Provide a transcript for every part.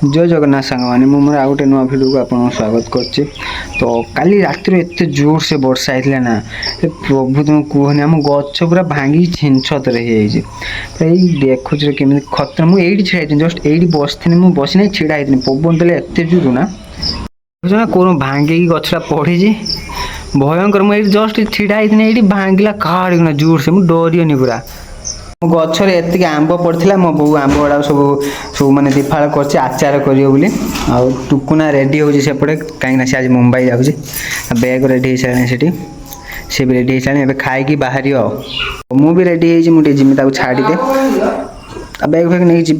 जय जगन्नाथ सांगमाने मोर आउ गोटे नुआ भिडियो को आपन स्वागत करछि। तो काली राति एत जोर से वर्षा होइतिला ना प्रभु तुम कहनी आम गछ पूरा भांगी छिंछत रही जाइए देखुच केमी खतरा मुझे छिड़ा जस्ट ये बसनी मुझे बसी छिड़ा पवन तले एत जोर ना कौन भांगिकी गछटा पड़ी भयंकर मुझे जस्ट छिड़ा ये भांगला काड़ जोर से मुझे डरियोनी पूरा गचर एतिक आंब पड़ता मो बो आंब गुड़ा सब सब मैंने दिफाड़ कर आचार करियो टुकुना रेडी होपटे कहीं से आज मुंबई जाऊँगी बैग रेडी हो सारे सी भी रेडी हो सारे खाई बाहर मुझे रेडी मुझे जिमी छाड़दे बैग फैग नहीं जा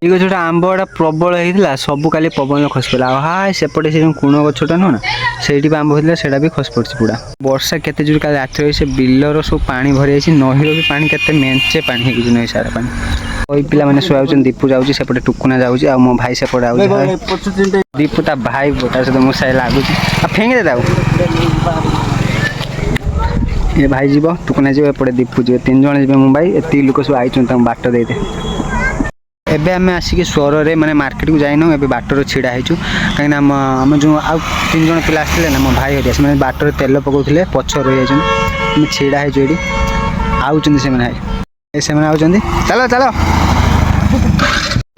गछटा आंब गुड़ा प्रबल होता सब काली पवन खस पड़ा हाँ सेपटे से कुण गछटा नुह ना से आंब होता से भी खस पड़ी पूरा वर्षा केते जोर काली रात से बिलर सब पानी भरी जाइए नहींर भी पानी केते मेंचे पानी हो नई सारा पानी कोई पिला मैंने शुआ दीपू जाऊँगी सेपटे टुकुना जाऊँगी आ मो भाई सेपटे आऊँ दीपू ता भाई ता सहित मो साइ लगुच फेंगे दे ये भाई जीव टुकुना जीव एपटे दीपू जी 3 जन जी मुंबई एत लोक सब आई बाट दे एबे आम आसिक स्वर माने मार्केट को जाइनु एबे बाटर छिड़ा हेचु कहीं आम जो आ 3 जन पिला आसले ना मो भाई हरिया से बाटर तेल पकाउथिले पछ रही जाइछन छिड़ा हेचु एडी आउचंदी से माने चलो चलो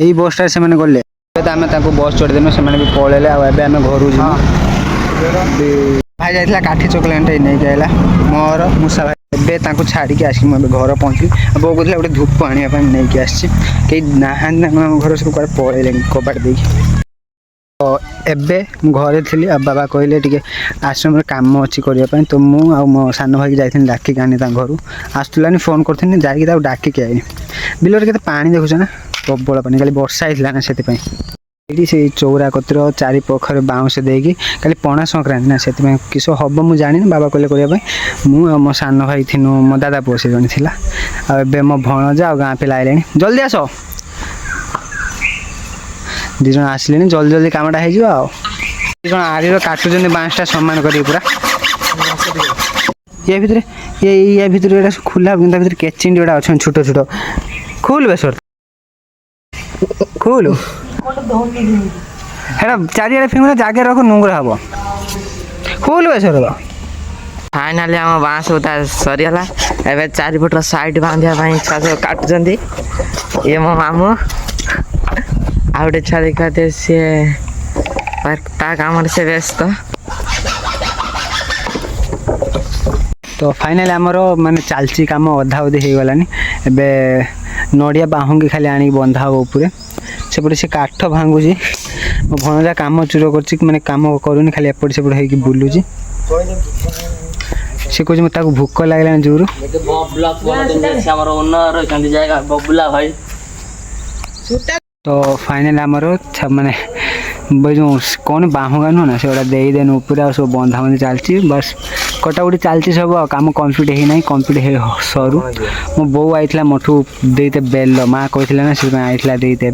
यही बसटा से माने गले तो आम बस चढ़ीदेनु से भी पलैले आम घर भाई जाइला काठी चॉकलेट नहीं आला मोर मूसा भाई एबे छाड़ी आसिक घर पहुँचली बो कहते गोटे धूप आने नहीं आसी कई ना घर सब कड़े पलैले कबाट दे तो एबे घरे थी बाबा कहले टे आश्रम काम अच्छी करने तो मु आ मो सान भाई जाइए डाकिक आनी घर आसलानी फोन करनी जाकि डाकिक आईनी बिलर के पानी देखुच ना प्रबल पानी खाली वर्षा होता ना से से चौरा कतर चारि पखर बाउंस देकी खाली पणा संक्रांति ना से किस हम मुझे जानी बाबा कहले करने मुझे मो सान भाई थीनु मो दादा पुओ से जन थी आबे मो भणजा गाँ पिला आइले जल्दी आस दिज आसले जल्दी जल्दी कामटा हो दिज आरी काटुन बाँसटा सम्मान कर पूरा ये भितर ये भितर खुला भर केचिंडी गुड़ा अच्छा छोट छोट खुल बे सर खुल हेड़ा चारिआडे फिंगुला जागे रख नुंगरा हम खुल बे सर फाइनाली आम बाँस होता सरीगला एवं चारिपट साइड बांधा छुआ सब काटुंट ये मो मामू आ गए छुआ देखा सी काम से व्यस्त तो फाइनाली आमर माने चलची कम अधा अधी हो गलानी एबे नड़िया बाहुंगी खाली आनी बंधा हम उपरे सेपटे से काठ भांगुची मो भणजा काम चूर कर मैंने काम करूनी खाली एपट सेपट होगी बुलूची से कह मत भूक लगे जोर तो फाइनाली आमर माने जो कौन बाहुगा नुह ना से देदेन ऊपर सब बंधा बंधी चलती बस कटाकटी चलती सब कम कम्प्लीट ही ना कम्प्लीट सरू मो बो आई मोठू देते बेल माँ कहते ना से आई देते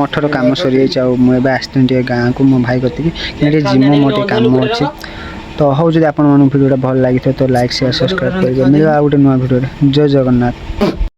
मठर कम सरी मुझे आसती गाँव को मो भाई कति जिमो मोटे कम अच्छे तो हूँ जब आप भिडियो भल लगी तो लाइक शेयर सब्सक्राइब कर मिलवा गोटे नुआ भिडियो जय जगन्नाथ।